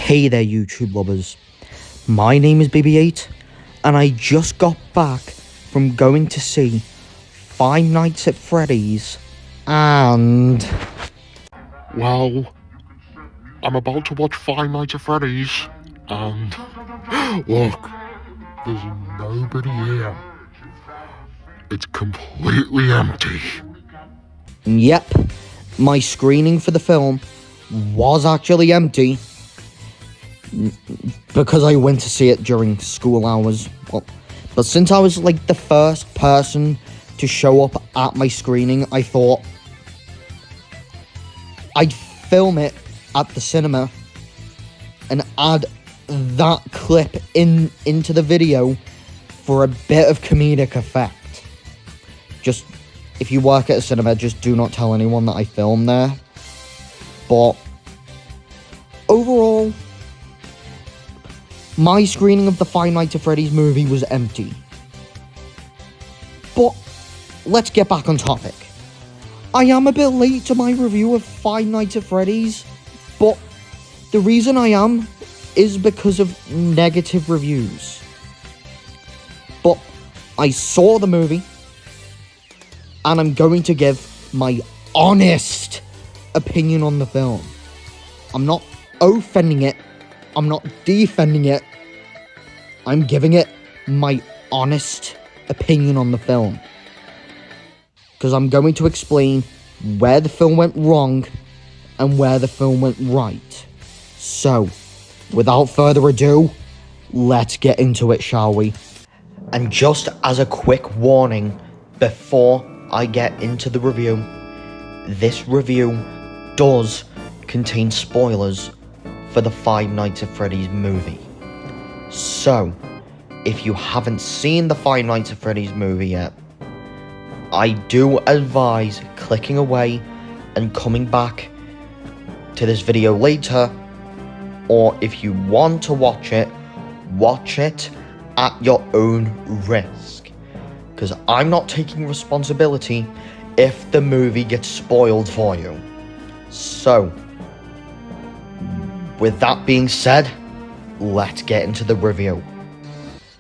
Hey there, YouTube lovers. My name is BB8, and I just got back from going to see Five Nights at Freddy's, and... Well, I'm about to watch Five Nights at Freddy's, and look, there's nobody here. It's completely empty. Yep, my screening for the film was actually empty, because I went to see it during school hours. But since I was like the first person to show up at my screening, I thought I'd film it at the cinema and add that clip into the video for a bit of comedic effect. Just, if you work at a cinema, just do not tell anyone that I filmed there. But overall, my screening of the Five Nights at Freddy's movie was empty. But let's get back on topic. I am a bit late to my review of Five Nights at Freddy's, but the reason I am is because of negative reviews. But I saw the movie, and I'm going to give my honest opinion on the film. I'm not offending it. I'm not defending it. I'm giving it my honest opinion on the film. Because I'm going to explain where the film went wrong and where the film went right. So, without further ado, let's get into it, shall we? And just as a quick warning, before I get into the review, this review does contain spoilers for the Five Nights at Freddy's movie. So, if you haven't seen the Five Nights at Freddy's movie yet, I do advise clicking away and coming back to this video later, or if you want to watch it at your own risk. Because I'm not taking responsibility if the movie gets spoiled for you. So, with that being said, let's get into the review.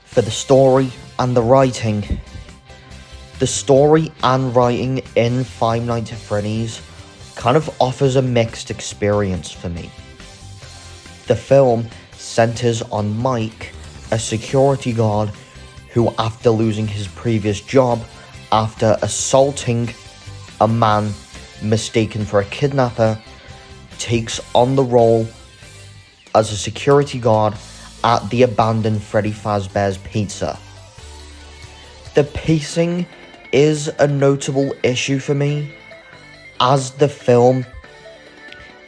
For the story and the writing. The story and writing in Five Nights at Freddy's kind of offers a mixed experience for me. The film centers on Mike, a security guard who, after losing his previous job after assaulting a man mistaken for a kidnapper, takes on the role as a security guard at the abandoned Freddy Fazbear's Pizza. The pacing is a notable issue for me, as the film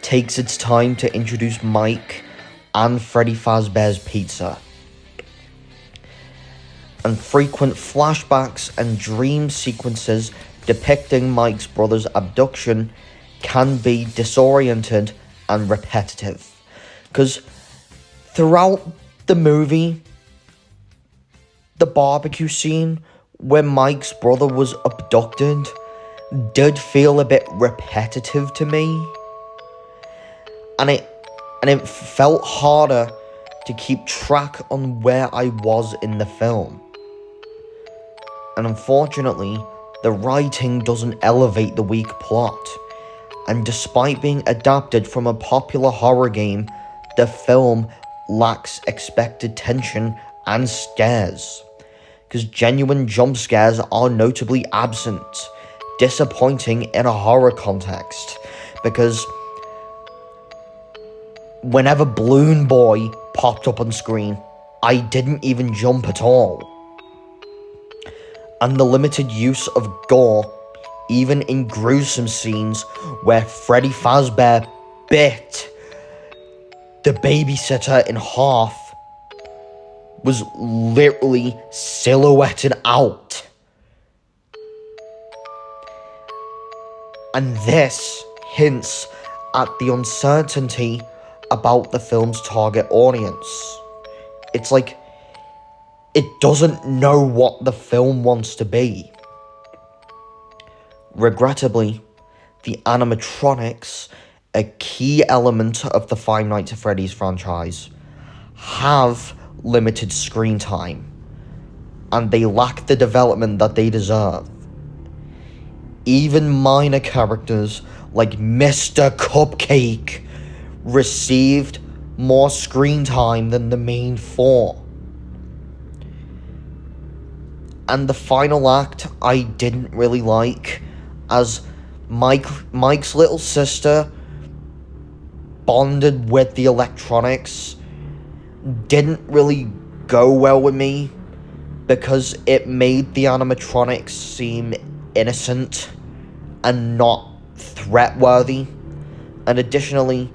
takes its time to introduce Mike and Freddy Fazbear's Pizza. And frequent flashbacks and dream sequences depicting Mike's brother's abduction can be disoriented and repetitive. Because throughout the movie, the barbecue scene where Mike's brother was abducted did feel a bit repetitive to me. And it felt harder to keep track on where I was in the film. And unfortunately, the writing doesn't elevate the weak plot. And despite being adapted from a popular horror game, the film lacks expected tension and scares, because genuine jump scares are notably absent, disappointing in a horror context, because whenever Balloon Boy popped up on screen, I didn't even jump at all. And the limited use of gore, even in gruesome scenes where Freddy Fazbear bit the babysitter in half, was literally silhouetted out. And this hints at the uncertainty about the film's target audience. It's like it doesn't know what the film wants to be. Regrettably, the animatronics a key element of the Five Nights at Freddy's franchise, have limited screen time, and they lack the development that they deserve. Even minor characters like Mr. Cupcake received more screen time than the main four. And the final act I didn't really like, as Mike's little sister bonded with the electronics, didn't really go well with me because it made the animatronics seem innocent and not threat-worthy. And additionally,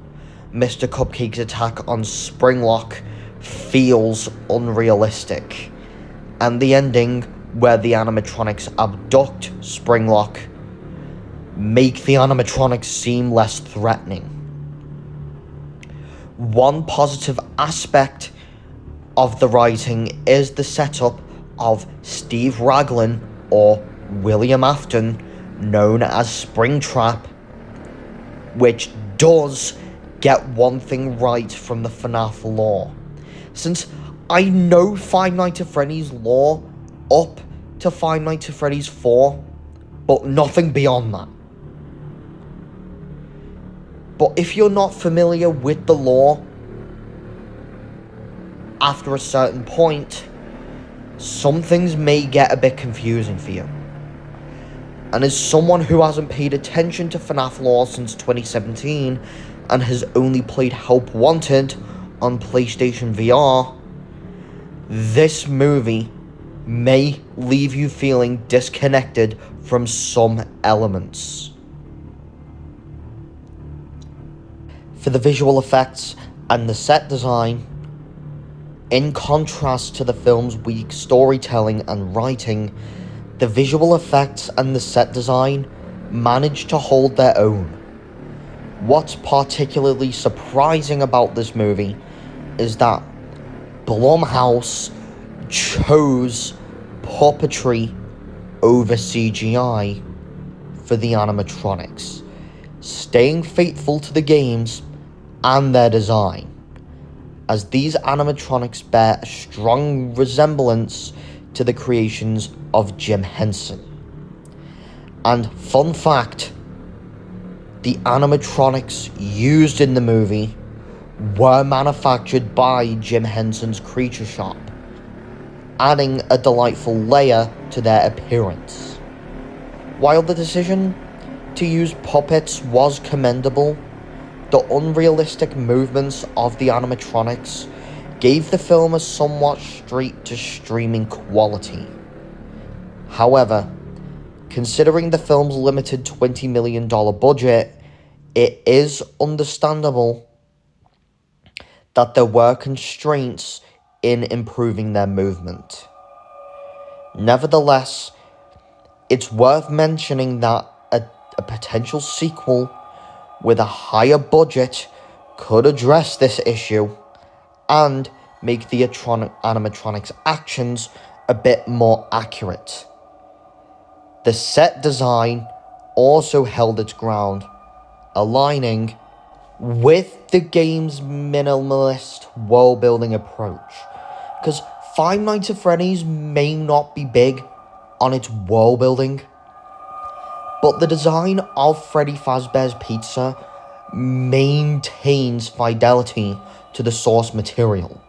Mr. Cupcake's attack on Springlock feels unrealistic. And the ending, where the animatronics abduct Springlock, make the animatronics seem less threatening. One positive aspect of the writing is the setup of Steve Raglan, or William Afton, known as Springtrap, which does get one thing right from the FNAF lore. Since I know Five Nights at Freddy's lore up to Five Nights at Freddy's 4, but nothing beyond that. But if you're not familiar with the lore, after a certain point, some things may get a bit confusing for you. And as someone who hasn't paid attention to FNAF lore since 2017 and has only played Help Wanted on PlayStation VR, this movie may leave you feeling disconnected from some elements. For the visual effects and the set design, in contrast to the film's weak storytelling and writing, the visual effects and the set design managed to hold their own. What's particularly surprising about this movie is that Blumhouse chose puppetry over CGI for the animatronics, staying faithful to the games and their design, as these animatronics bear a strong resemblance to the creations of Jim Henson. And fun fact, the animatronics used in the movie were manufactured by Jim Henson's Creature Shop, adding a delightful layer to their appearance. While the decision to use puppets was commendable, the unrealistic movements of the animatronics gave the film a somewhat straight-to-streaming quality. However, considering the film's limited $20 million budget, it is understandable that there were constraints in improving their movement. Nevertheless, it's worth mentioning that a potential sequel with a higher budget could address this issue and make the animatronics' actions a bit more accurate. The set design also held its ground, aligning with the game's minimalist world-building approach, because Five Nights at Freddy's may not be big on its world-building, but the design of Freddy Fazbear's Pizza maintains fidelity to the source material,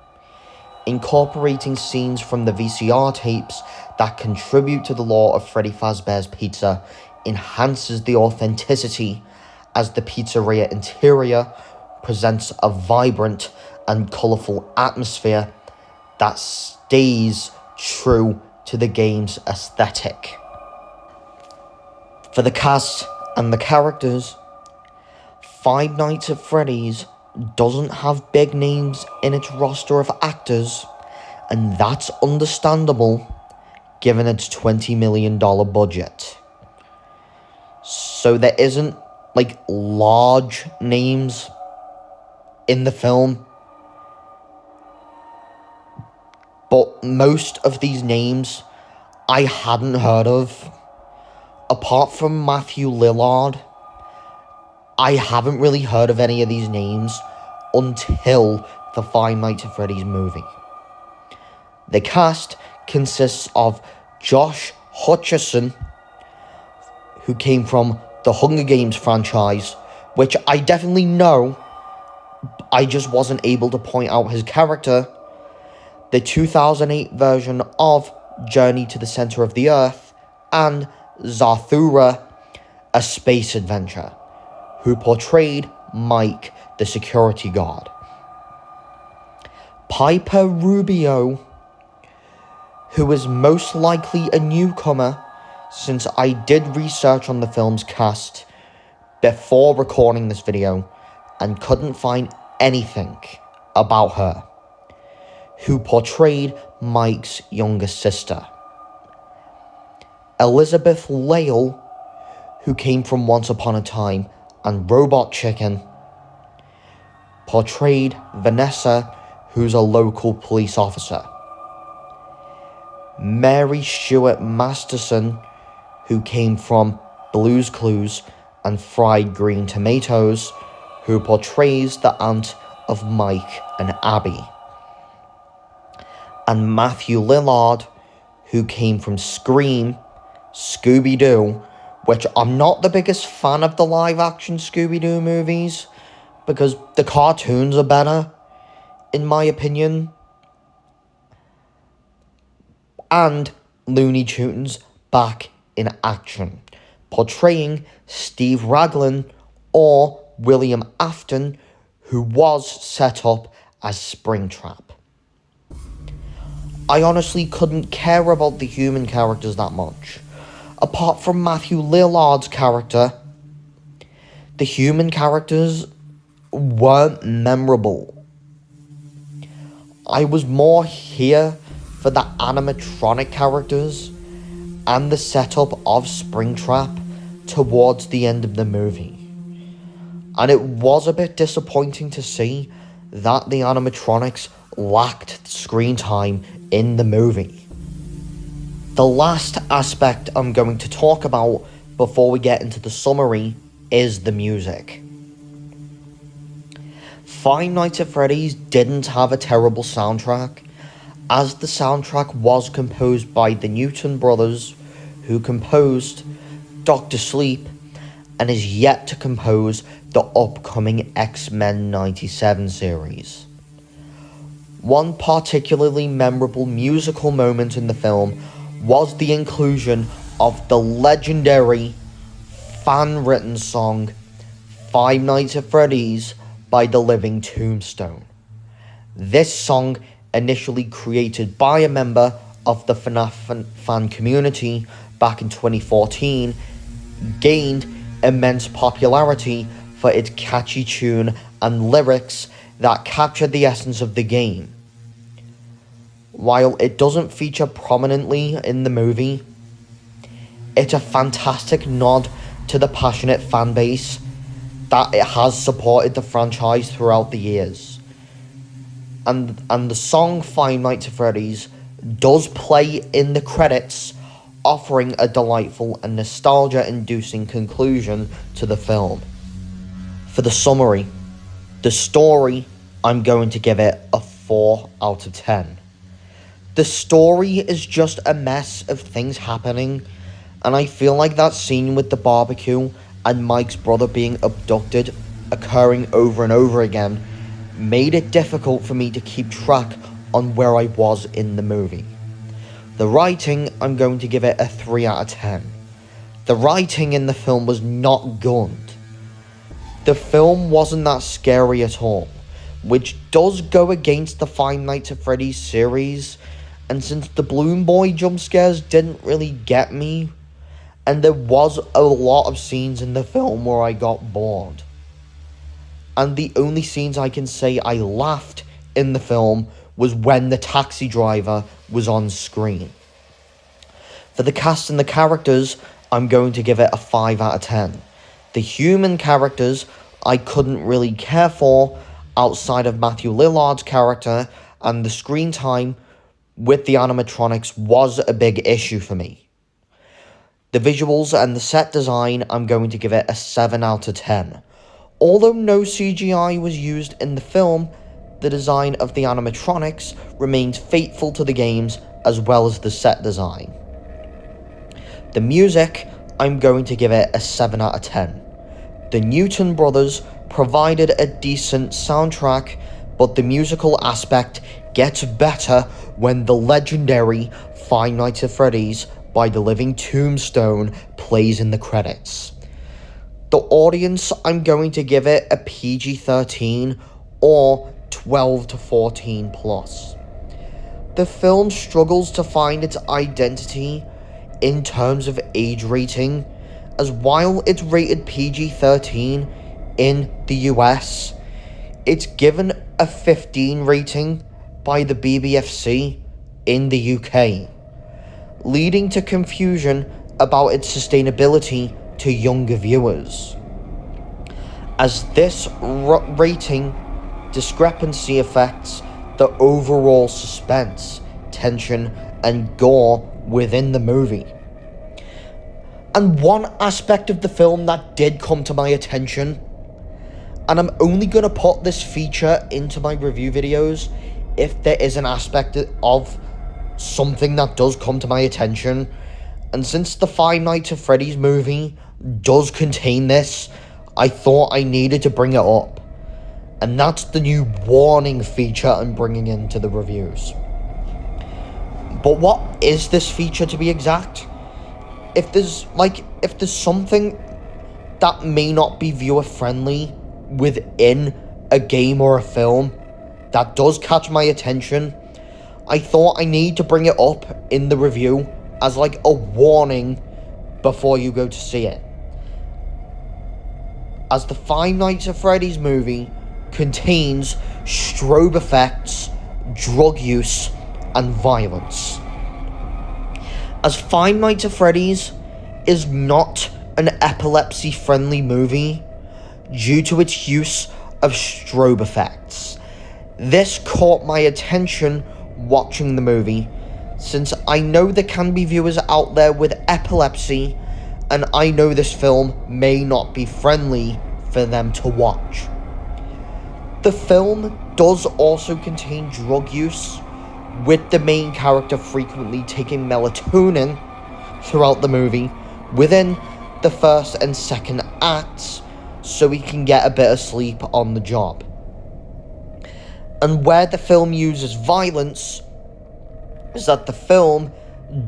incorporating scenes from the VCR tapes that contribute to the lore of Freddy Fazbear's Pizza enhances the authenticity, as the pizzeria interior presents a vibrant and colourful atmosphere that stays true to the game's aesthetic. For the cast and the characters, Five Nights at Freddy's doesn't have big names in its roster of actors, and that's understandable given its $20 million budget. So there isn't large names in the film, but most of these names I hadn't heard of. Apart from Matthew Lillard, I haven't really heard of any of these names until the Five Nights at Freddy's movie. The cast consists of Josh Hutcherson, who came from the Hunger Games franchise, which I definitely know, I just wasn't able to point out his character, the 2008 version of Journey to the Center of the Earth, and Zathura, A Space Adventure, who portrayed Mike, the security guard. Piper Rubio, who is most likely a newcomer, since I did research on the film's cast before recording this video and couldn't find anything about her, who portrayed Mike's younger sister. Elizabeth Lale, who came from Once Upon a Time and Robot Chicken, portrayed Vanessa, who's a local police officer. Mary Stuart Masterson, who came from Blue's Clues and Fried Green Tomatoes, who portrays the aunt of Mike and Abby. And Matthew Lillard, who came from Scream, Scooby-Doo, which I'm not the biggest fan of the live-action Scooby-Doo movies, because the cartoons are better, in my opinion. And Looney Tunes back in action, portraying Steve Raglan or William Afton, who was set up as Springtrap. I honestly couldn't care about the human characters that much. Apart from Matthew Lillard's character, the human characters weren't memorable. I was more here for the animatronic characters and the setup of Springtrap towards the end of the movie. And it was a bit disappointing to see that the animatronics lacked screen time in the movie. The last aspect I'm going to talk about before we get into the summary is the music. Five Nights at Freddy's didn't have a terrible soundtrack, as the soundtrack was composed by the Newton brothers, who composed Dr. Sleep and is yet to compose the upcoming X-Men 97 series. One particularly memorable musical moment in the film was the inclusion of the legendary fan-written song Five Nights at Freddy's by the Living Tombstone. This song, initially created by a member of the FNAF fan community back in 2014, gained immense popularity for its catchy tune and lyrics that captured the essence of the game. While it doesn't feature prominently in the movie, it's a fantastic nod to the passionate fan base that it has supported the franchise throughout the years. And the song Five Nights at Freddy's does play in the credits, offering a delightful and nostalgia-inducing conclusion to the film. For the summary, the story, I'm going to give it a 4 out of 10. The story is just a mess of things happening, and I feel like that scene with the barbecue and Mike's brother being abducted occurring over and over again made it difficult for me to keep track on where I was in the movie. The writing, I'm going to give it a 3 out of 10. The writing in the film was not good. The film wasn't that scary at all, which does go against the Five Nights at Freddy's series, and since the Balloon Boy jump scares didn't really get me, and there was a lot of scenes in the film where I got bored. And the only scenes I can say I laughed in the film was when the taxi driver was on screen. For the cast and the characters, I'm going to give it a 5 out of 10. The human characters I couldn't really care for outside of Matthew Lillard's character, and the screen time with the animatronics was a big issue for me. The visuals and the set design, I'm going to give it a 7 out of 10. Although no CGI was used in the film, the design of the animatronics remained faithful to the games as well as the set design. The music, I'm going to give it a 7 out of 10. The Newton brothers provided a decent soundtrack, but the musical aspect gets better when the legendary Five Nights at Freddy's by the Living Tombstone plays in the credits. The audience, I'm going to give it a PG-13 or 12 to 14 plus. The film struggles to find its identity in terms of age rating, as while it's rated PG-13 in the US, it's given a 15 rating by the BBFC in the UK, leading to confusion about its sustainability to younger viewers, as this rating discrepancy affects the overall suspense, tension, and gore within the movie. And one aspect of the film that did come to my attention, and I'm only going to put this feature into my review videos if there is an aspect of something that does come to my attention, and since the Five Nights at Freddy's movie does contain this, I thought I needed to bring it up. And that's the new warning feature I'm bringing into the reviews. But what is this feature, to be exact? If there's something that may not be viewer friendly within a game or a film that does catch my attention, I thought I need to bring it up in the review as like a warning before you go to see it. As the Five Nights at Freddy's movie contains strobe effects, drug use, and violence. As Five Nights at Freddy's is not an epilepsy-friendly movie due to its use of strobe effects. This caught my attention watching the movie, since I know there can be viewers out there with epilepsy, and I know this film may not be friendly for them to watch. The film does also contain drug use, with the main character frequently taking melatonin throughout the movie within the first and second acts so he can get a bit of sleep on the job. And where the film uses violence is that the film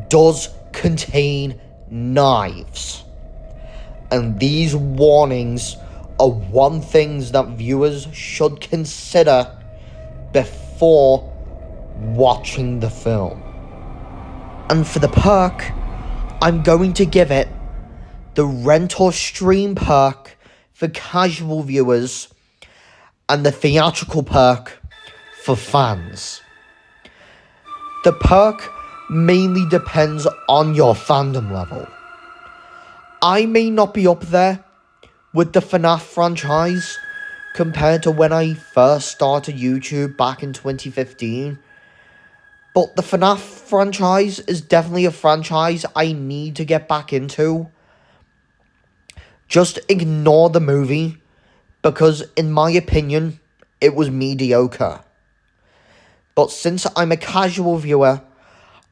does contain knives. And these warnings are one things that viewers should consider before watching the film. And for the perk, I'm going to give it the rent or stream perk for casual viewers and the theatrical perk for fans. The perk mainly depends on your fandom level. I may not be up there with the FNAF franchise compared to when I first started YouTube back in 2015, but the FNAF franchise is definitely a franchise I need to get back into. Just ignore the movie, because in my opinion, it was mediocre. But since I'm a casual viewer,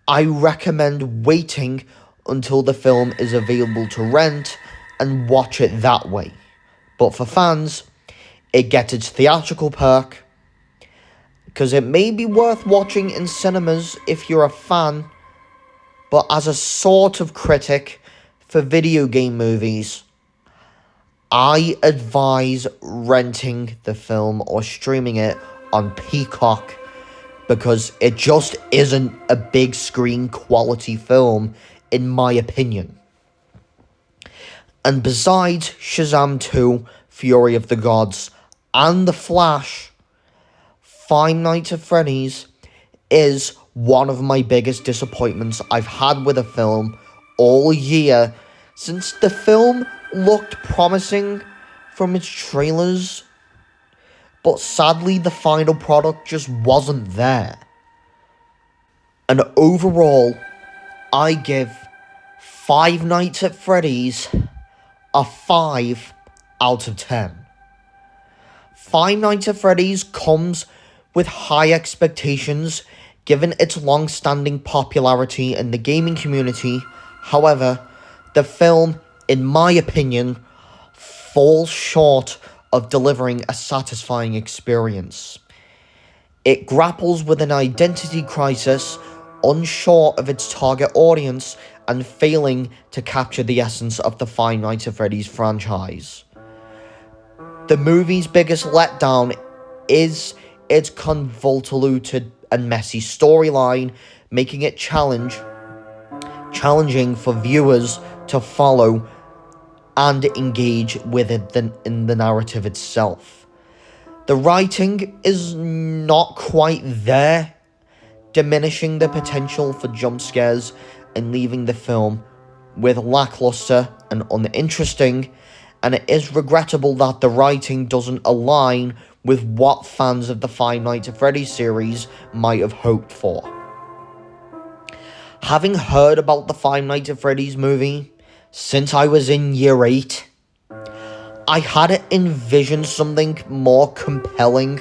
I recommend waiting until the film is available to rent and watch it that way. But for fans, it gets its theatrical perk, because it may be worth watching in cinemas if you're a fan, but as a sort of critic for video game movies, I advise renting the film or streaming it on Peacock, because it just isn't a big screen quality film in my opinion. And besides Shazam 2, Fury of the Gods, and The Flash, Five Nights at Freddy's is one of my biggest disappointments I've had with a film all year, since the film looked promising from its trailers, but sadly the final product just wasn't there. And overall, I give Five Nights at Freddy's a 5 out of 10. Five Nights at Freddy's comes with high expectations given its long-standing popularity in the gaming community. However, the film, in my opinion, falls short of delivering a satisfying experience. It grapples with an identity crisis, unsure of its target audience, and failing to capture the essence of the Five Nights at Freddy's franchise. The movie's biggest letdown is its convoluted and messy storyline, making it challenging for viewers to follow and engage with it in the narrative itself. The writing is not quite there, diminishing the potential for jump scares and leaving the film with lackluster and uninteresting, and it is regrettable that the writing doesn't align with what fans of the Five Nights at Freddy's series might have hoped for. Having heard about the Five Nights at Freddy's movie since I was in year 8, I had envisioned something more compelling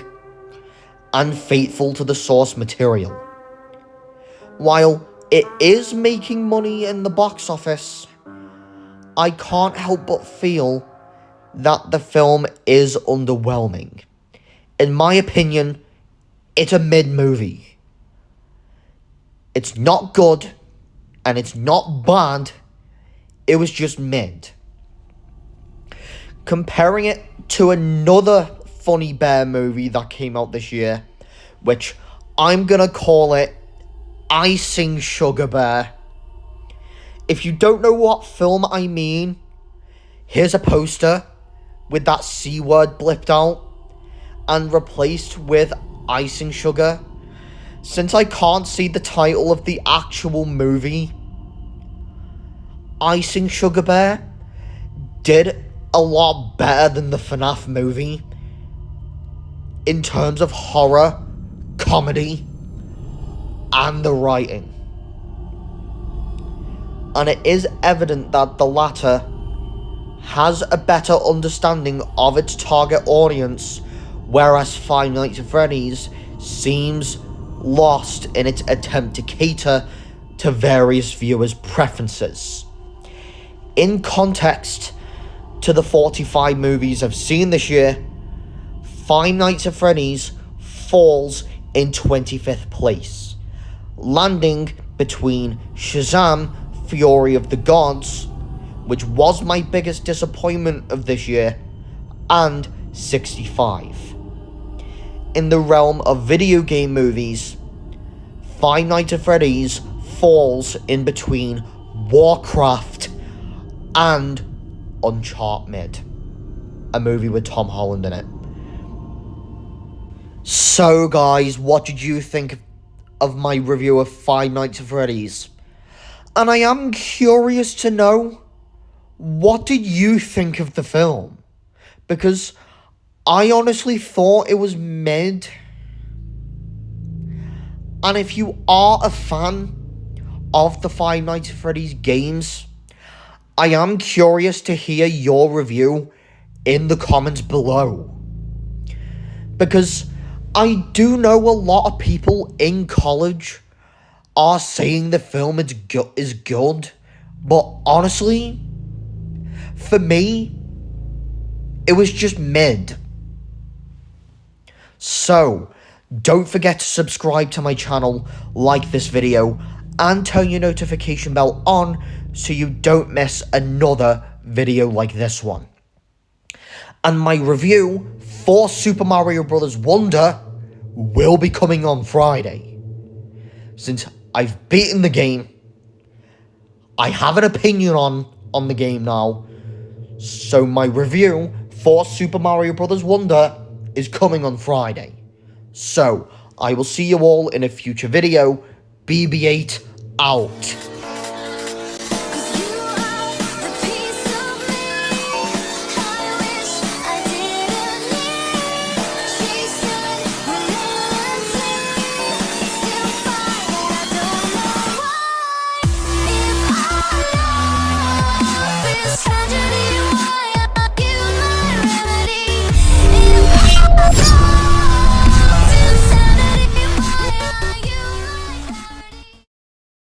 and faithful to the source material. While it is making money in the box office, I can't help but feel that the film is underwhelming. In my opinion, it's a mid-movie. It's not good, and it's not bad, it was just mid. Comparing it to another Funny Bear movie that came out this year, which I'm gonna call it Icing Sugar Bear. If you don't know what film I mean, here's a poster with that C word blipped out and replaced with icing sugar. Since I can't see the title of the actual movie, Icing Sugar Bear did a lot better than the FNAF movie in terms of horror, comedy, and the writing. And it is evident that the latter has a better understanding of its target audience, whereas Five Nights at Freddy's seems lost in its attempt to cater to various viewers' preferences. In context to the 45 movies I've seen this year, Five Nights at Freddy's falls in 25th place, landing between Shazam! Fury of the Gods, which was my biggest disappointment of this year, and 65. In the realm of video game movies, Five Nights at Freddy's falls in between Warcraft and Uncharted, a movie with Tom Holland in it. So guys, what did you think of my review of Five Nights at Freddy's? And I am curious to know, what did you think of the film? Because I honestly thought it was mid. And if you are a fan of the Five Nights at Freddy's games, I am curious to hear your review in the comments below. Because I do know a lot of people in college are saying the film is good, but honestly, for me, it was just mid. So, don't forget to subscribe to my channel, like this video, and turn your notification bell on so you don't miss another video like this one. And my review for Super Mario Bros. Wonder will be coming on Friday. Since I've beaten the game, I have an opinion on the game now, so my review for Super Mario Bros. Wonder is coming on Friday. So, I will see you all in a future video. BB8 out.